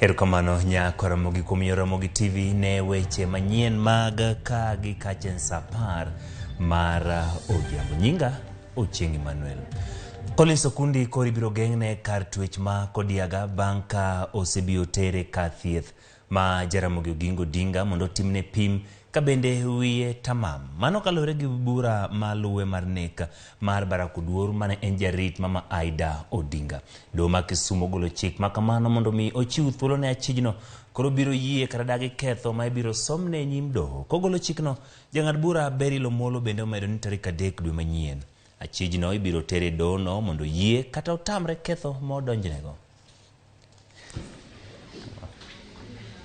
Erokamano nyako Ramogi kuom Ramogi TV ne weche manyien mag ka gi kachen sapar mar odhiambo. Nyinga Ochieng Emmanuel. Collins Okundi kori biro geng'ne kar twech ma Kodiaga bang' ka osebio tere ka thieth ma Jaramogi Oginga Odinga mondo timne pim ka bende wiye tamam. Mano kalore gi bura maluwe mar nek mar Baraka Oduor mane en jarit mama Aida Odinga. Doho ma Kisumo golo chik ma kamano mondo mi ochiw thuolo ne achijno koro biro yie kata dagi ketho ma ibiro somne nyim doho. Kogolo chikno, jang'ad bura Berry Lomolo bende omedo ni tarik 3 dwe manyien achijno ibiro tere doho no mondo yie kata otamre ketho modonjnego.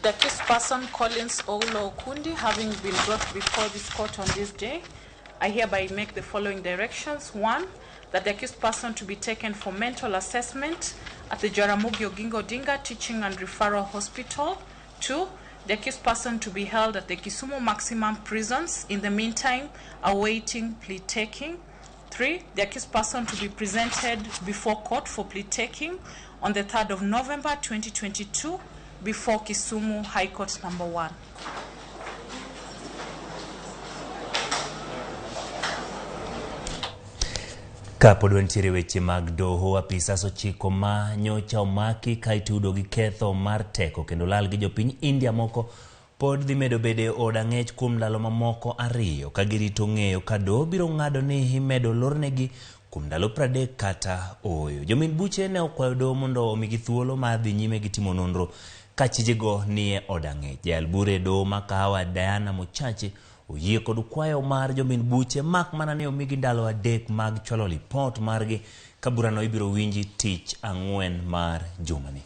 The accused person, Collins Okundi, having been brought before this court on this day, I hereby make the following directions. 1, that the accused person to be taken for mental assessment at the Jaramogi Oginga Odinga Teaching and Referral Hospital. 2, the accused person to be held at the Kisumu Maximum Prisons in the meantime, awaiting plea taking. 3, the accused person to be presented before court for plea taking on the 3rd of November 2022 before Kisumu High Court number 1. Kapod wantiere weche mag doho, apisas ochiko ma nyocha omaki ka itudo gi ketho mar teko kendo lal gi jopiny India moko pod dhi medo bede od ang'ech kuom ndalo mamoko 2 ka girito ng'eyo ka doho biro ng'ado ni imedo lornegi kuom ndalo 30 kata oyo. Jomin buche ne okwayo doho mondo omigi thuolo ma dhi nyime gi timo nonro ka chijego nie od ang'ech. Jal bure doho ma Kahawa Diana Mochache oyie kod kwayo mar jomin buche mak mana ne omigi ndalo 3 mag chwalo lipot margi ka burano ibiro winji tich 4 mar jumani.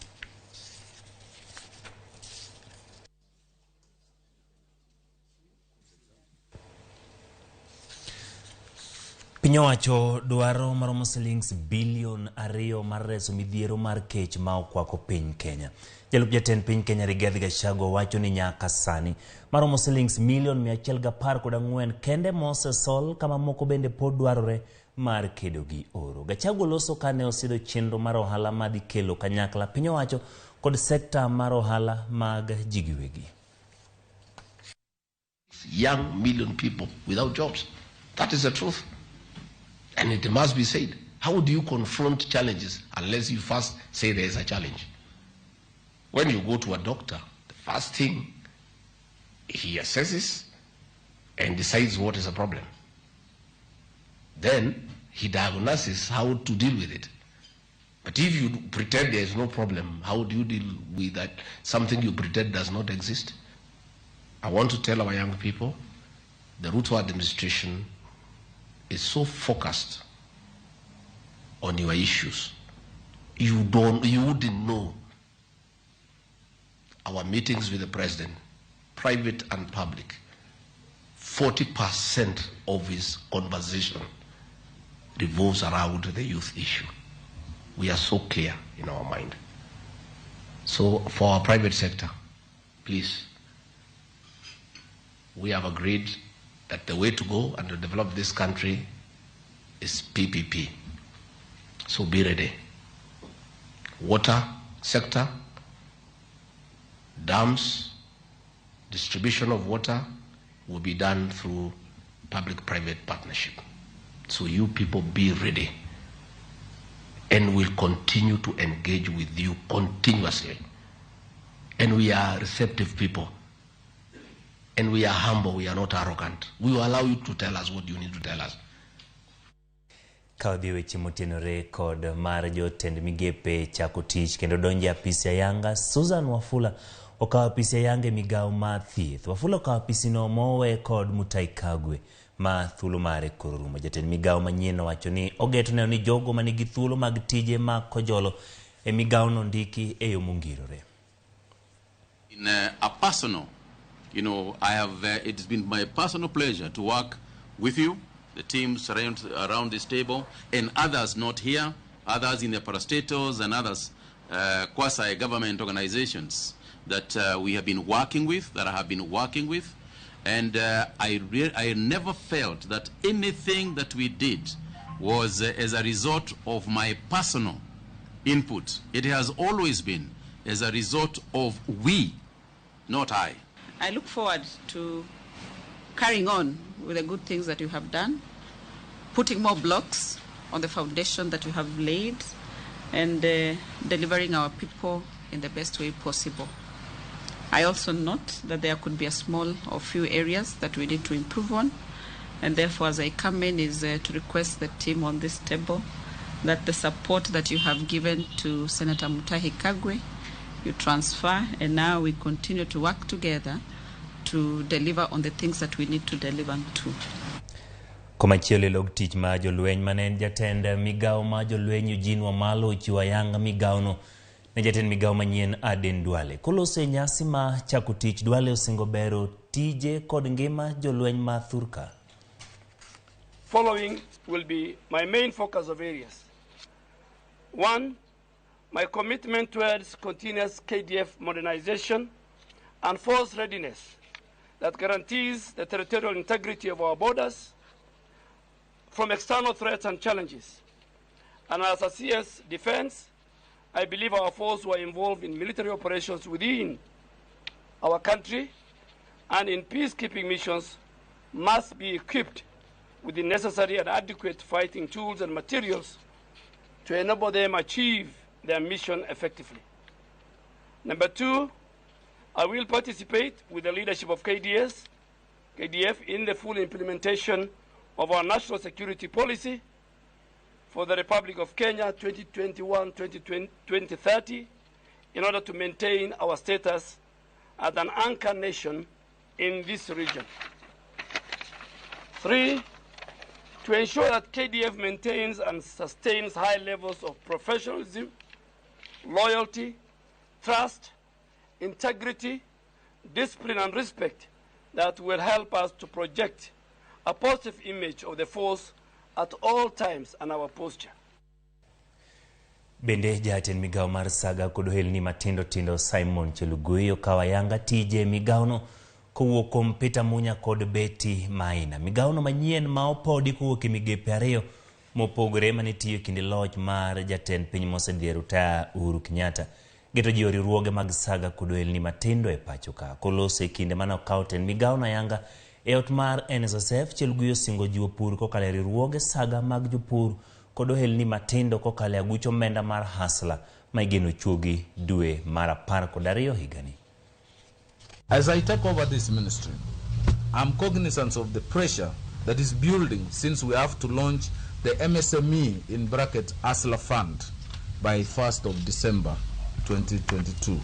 Piny owacho dwaro maromo shillings bilion 2 mar reso midhiero mar kech ma okwako piny Kenya. Jalup jatend piny Kenya Rigathi Gachagua wacho ni nyaka sani maromo shillings milion 114 kende mosesol kama moko bende pod dwarore mar kedo gi oro. Gachagua loso kane osidho chenro mar ohala madhi kelo kanyakla piny owacho kod sekta mar ohala mag ji giwegi. Young million people without jobs. That is the truth. And it must be said. How do you confront challenges unless you first say there is a challenge? When you go to a doctor, the first thing he assesses and decides what is the problem. Then he diagnoses how to deal with it. But if you pretend there is no problem, how do you deal with that? Something you pretend does not exist? I want to tell our young people, the Ruto administration is so focused on your issues. You wouldn't know our meetings with the president, private and public. 40% of his conversation revolves around the youth issue. We are so clear in our mind. So for our private sector, please, we have agreed that the way to go and to develop this country is PPP. So be ready. Water sector, dams, distribution of water will be done through public-private partnership. So you people be ready. And we'll continue to engage with you continuously. And we are receptive people. And we are humble, we are not arrogant. We will allow you to tell us what you need to tell us. Kaudhi weche motenore kod mar jotend migepe chako tich kendo donje apisi ya Yanga. Susan Wafula okawa apisi ya Yanga migao ma thieth. Wafula okawa apisi no mowe kod Mutai Kagwe ma thuolo mare koro rumo. Jatend migao manyien wacho ni ogeto neno ni jogo manigi thuolo mag tije ma kojolo e migao no ndiki e yo mongirore. In a personal, it's been my personal pleasure to work with you, the teams around this table, and others not here, others in the parastatals and others quasi-government organizations that we have been working with, that I have been working with. And I never felt that anything that we did was as a result of my personal input. It has always been as a result of we, not I. I look forward to carrying on with the good things that you have done, putting more blocks on the foundation that you have laid, and delivering our people in the best way possible. I also note that there could be a small or few areas that we need to improve on, and therefore as I come in is to request the team on this table that the support that you have given to Senator Mutahi Kagwe, you transfer, and now we continue to work together to deliver on the things that we need to deliver to. Komachielo log tich ma jolweny manen jatend migao ma jolweny Eugene Wamalo chiwa yanga migao no ne jatend migao manyien Aden Duale. Kolose nyasi ma chako tich Duale osingo bero tije kod ngima jolweny ma Thurka. Following will be my main focus of areas. 1, my commitment towards continuous KDF modernization and force readiness that guarantees the territorial integrity of our borders from external threats and challenges. And as a CS defense, I believe our force were involved in military operations within our country and in peacekeeping missions must be equipped with the necessary and adequate fighting tools and materials to enable them achieve their mission effectively. Number 2, I will participate with the leadership of KDF in the full implementation of our national security policy for the Republic of Kenya 2021-2030 in order to maintain our status as an anchor nation in this region. 3, to ensure that KDF maintains and sustains high levels of professionalism, loyalty, trust, integrity, discipline, and respect that will help us to project a positive image of the force at all times and our posture. Bende jatend migao mar saga kod ohelni matindo tindo Simon Chelugui okawa yanga tije migao no kowuok Peter Munya kod Betty Maina. Migao no manyien ma opodi kowuok migepe ariyo mopogore manitiyo kinde loch mar jatend piny mosedier Ruta Uhuru Kenyatta. Geto ji riwruoge mag saga kod ohelni matindo e pacho ka. Kolose kinde mana okawo tend migao na yanga e ot mar NSSF, Chelugui osingo jiwo pur kokalo riwruoge saga mag jopur kod ohelni matindo kokalo aguch omenda mar hasla ma igeno chuogi dwe mar 12 higani. As I take over this ministry, I'm cognizant of the pressure that is building since we have to launch the MSME in bracket ASLA fund by 1st of December 2022.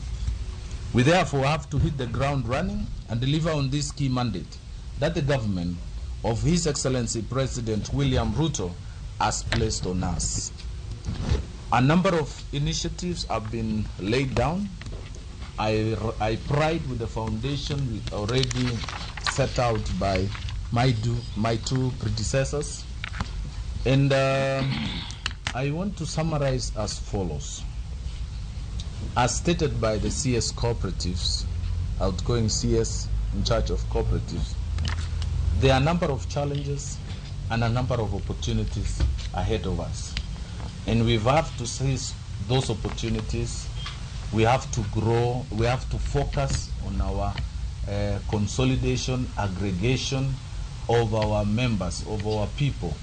We therefore have to hit the ground running and deliver on this key mandate that the government of His Excellency President William Ruto has placed on us. A number of initiatives have been laid down. I pride with the foundation already set out by my two predecessors. And I want to summarize as follows. As stated by the CS cooperatives, outgoing CS in charge of cooperatives, there are a number of challenges and a number of opportunities ahead of us. And we have to seize those opportunities. We have to grow, we have to focus on our consolidation, aggregation of our members, of our people.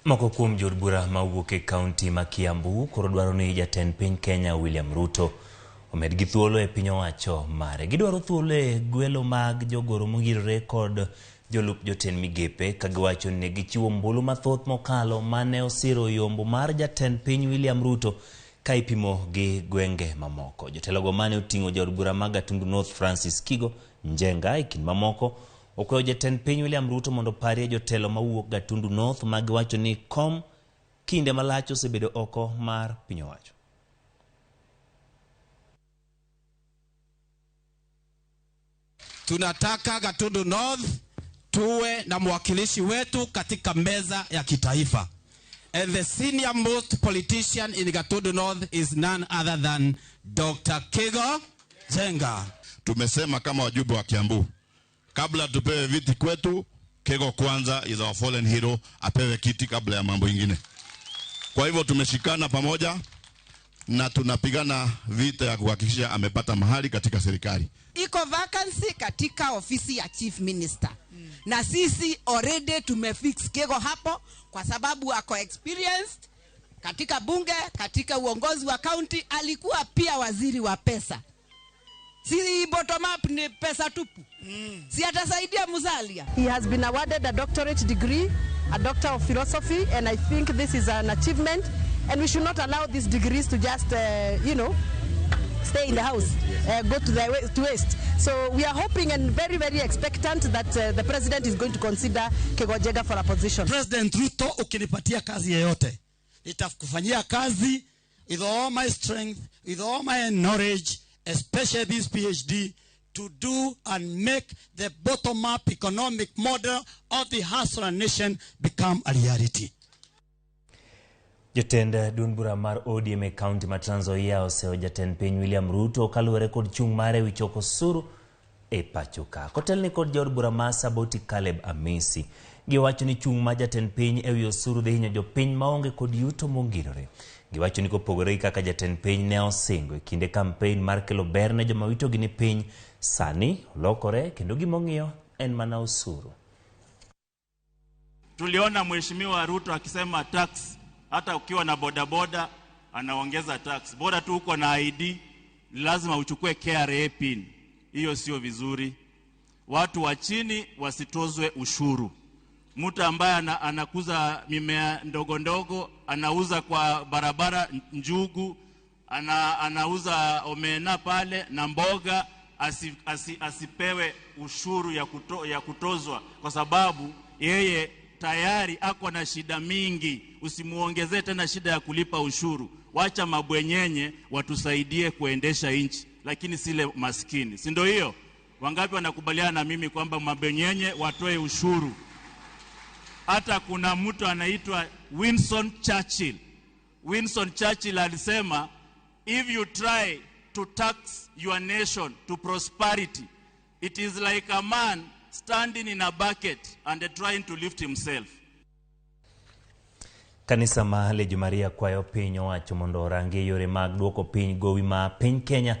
Moko kuom jodbura mawuok e kaunti ma Kiambu koro dwaro ni jatend piny Kenya William Ruto omed gi thuolo e piny owacho mare. Gidwaro thuolo e gwelo mag jogoro mogirore kod jolup jotend migepe ka giwacho ni gichiwo mbulu mathoth mokalo mane osiro yombo mar jatend piny William Ruto ka ipimo gi gwenge mamoko. Jotelogo mane oting'o jodbura mag Gatundu North Francis Kigo Njenga e kind mamoko okwayo jatend piny William Ruto mondo parie jotelo mawuok Gatundu North ma giwacho ni kom kinde malach osebedo oko mar piny owacho. Tunataka Gatundu North tuwe na mwakilishi wetu katika meza ya kitaifa. And the senior most politician in Gatundu North is none other than Dr. Kigo Njenga. Tumesema kama wajumbe wa Kiambu, kabla tupewe viti kwetu, Kigo kwanza is our fallen hero, apewe kiti kabla ya mambo ingine. Kwa hivyo tumeshikana pamoja, na tunapigana vita ya kuhakikisha amepata mahali katika serikali. Iko vacancy katika ofisi ya chief minister. Na sisi already tumefix Kego hapo kwa sababu ako experienced katika bunge, katika uongozi wa county, alikuwa pia waziri wa pesa. Si bottom up ni pesa tupu. Si atasaidia Musalia. He has been awarded a doctorate degree, a doctor of philosophy, and I think this is an achievement, and we should not allow these degrees to just stay in the house, go to waste. So we are hoping and very, very expectant that the president is going to consider Kegojega for a position. President Ruto, ukinipatia kazi yoyote, nitakufanyia kazi with all my strength, with all my knowledge, especially this PhD, to do and make the bottom-up economic model of the hustler nation become a reality. Jotend Dunbura mar ODM e county ma Trans Nzoia oseo jatend piny William Ruto kaluwore kod chung' mare wichoko osuru e pacho ka. Kotelni kod jaod bura ma Saboti Caleb Amisi giwacho ni chung' ma jatend piny e wi osuru dhi hinyo jopiny maonge kod yuto mongirore. Giwacho ni kopogore kaka jatend piny ne osingo e kinde campaign mar kelo ber ne joma witogi ni piny, sani olokore kendo gimong'iyo en mana osuru. Tuliona Mheshimiwa Ruto akisema tax, hata ukiwa na bodaboda anaongeza tax. Bora tu uko na ID, lazima uchukue KRA pin. Hiyo sio vizuri. Watu wa chini wasitozwe ushuru. Mtu ambaye anakuza mimea ndogo ndogo, anauza kwa barabara njugu, anauza omena pale na mboga, asipewe ushuru ya kutozwa kwa sababu yeye tayari ako na shida mingi. Usimuongezee tena shida ya kulipa ushuru. Wacha mabwenyenye watusaidie kuendesha nchi, lakini sile maskini. Si ndio hiyo? Wangapi wanakubaliana na mimi kwamba mabwenyenye watoe ushuru? Hata kuna mtu anaitwa Winston Churchill. Winston Churchill alisema, if you try to tax your nation to prosperity, it is like a man standing in a bucket and trying to lift himself. Kanisa ma Lejo Maria kwayo piny owacho mondo orangi yore mag duoko piny gowi ma piny Kenya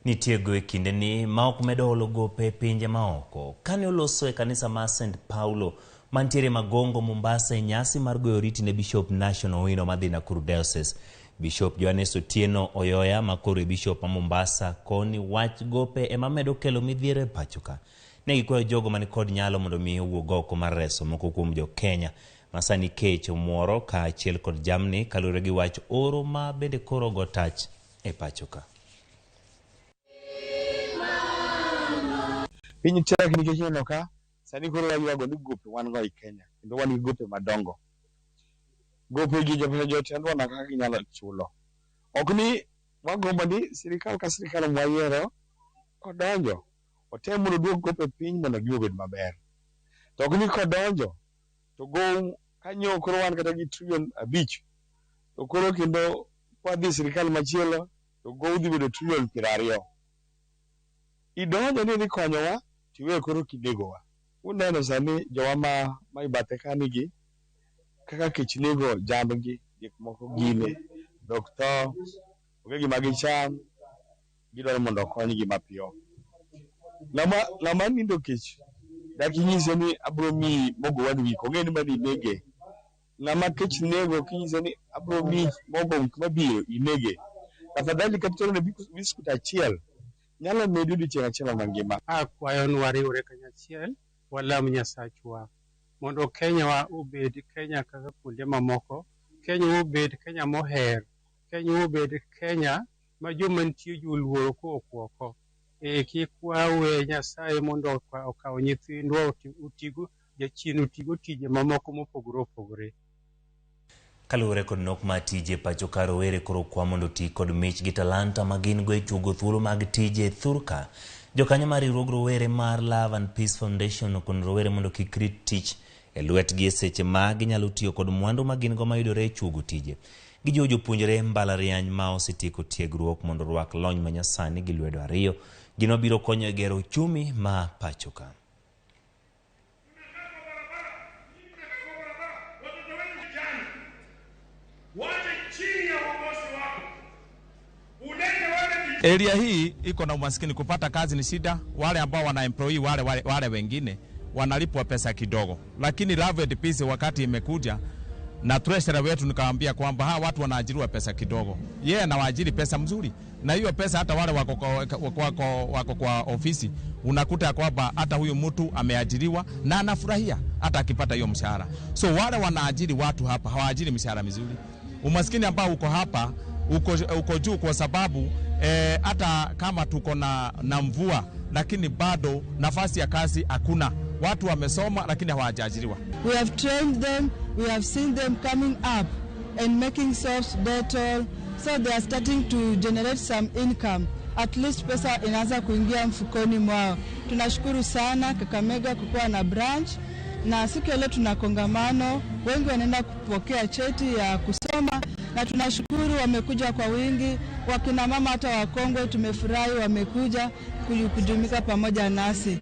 nitie go e kinde ni ma ok medo olo gope pinje maoko. Kane oloso e kanisa ma St. Paulo mantiere Magongo, Mombasa, e nyasi mar goyo oriti ne Bishop National Owino madhi Nakuru Diocese, Bishop Johannes Otieno Oyoya makoro e Bishop ma Mombasa koni wach gope ema medo kelo midhiero e pachoka. Ne gikwayo jogo mani kod nyalo mondo mi owuog oko mar reso moko kuom jo Kenya masani kech omworo ka achiel kod jamni kaluwore gi wach oro ma bende koro go tach e pachoka. Piny tek nikech ineno ka sani koro wayuago ni gope wan go e Kenya, kendo wan gi gope madongo. Gope gi jotendwa na kaka ginyalo chulo. Ok ni wagombo ni sirikal ka sirikal mwayiero kodonjo otem mondo duok gope piny mondo giobed maber. To ok ni kodonjo to go kanyo koro wan kata gi trilion 5, to koro kendo kwadhi sirikal machielo to go dhi bedo trilion 20. Idonjo ni dhi konyowa tiwe koro kinegowa. Uneno sani jowa ma ibathe kanigi kaka kech nego jambgi, gik moko gine, doktor, oge gima gicham, gidwaro mondo okonygi mapiyo. Lama nindo kech, dak inyise ni abro mi mogo wan wik, ong'e ni mani inege. Ng'ama kech nego kinyise ni abro mi mogo wik mabiro inege. Tafadhali kapitolo ne biskut achiel, nyalo medo odiochieng' achiel mangima. Akwayo wariwre kanyachiel, walam Nyasachwa mondo Kenya wa obed Kenya kaka kuonde mamoko. Kenya obed Kenya moher, Kenya obed Kenya ma joma nitie joluoro oko. Kik wawe Nyasaye mondo okaw nyithindwa utigo jachien utigo tije mamoko mopogore opogore. Kaluwore kod nok ma tije pachoka, rowere koro kwa mondo ti kod mich gi talanta ma gin go e chugo thuolo mag tije thurka. Jokanyo mar riwruog rowere mar Love and Peace Foundation okon rowere mondo kik rit tich e lwetgi e seche ma ginyalo tiyo kod mwandu ma gin go mayudore e chugo tije. Gijiwo jopuonjre mbalariany ma osetieko tiegruok mondo rwak lony ma nyasani gi lwedo ariyo. Gino biro konyo e gero uchumi ma pachoka. Area hii iko na umaskini, kupata kazi ni shida. Wale ambao wana employee wale wengine wanalipwa pesa kidogo. Lakini Love and Peace wakati imekuja na treasurer wetu nikamwambia kwamba hawa watu wanaajiriwa pesa kidogo. Yeye anawaajiri pesa mzuri. Na hiyo pesa hata wale wako kwa ofisi unakuta kwamba hata huyu mtu ameajiriwa na anafurahia hata akipata hiyo mshahara. So wale wanaajiri watu hapa hawaajiri mshahara mizuri. Umaskini ambao uko hapa uko juu kwa sababu hata kama tuko na mvua lakini bado nafasi ya kazi hakuna. Watu wamesoma lakini hawajaajiriwa. We have trained them, we have seen them coming up and making soaps, Dettol, so they are starting to generate some income. At least pesa inaanza kuingia mfukoni mwao. Tunashukuru sana Kakamega kukuwa na branch, na siku leo tuna kongamano, wengi wanaenda kupokea cheti ya kusoma, na tunashukuru wamekuja kwa wingi. Wakina mama hata wakongwe tumefurahi wamekuja kujumika pamoja nasi.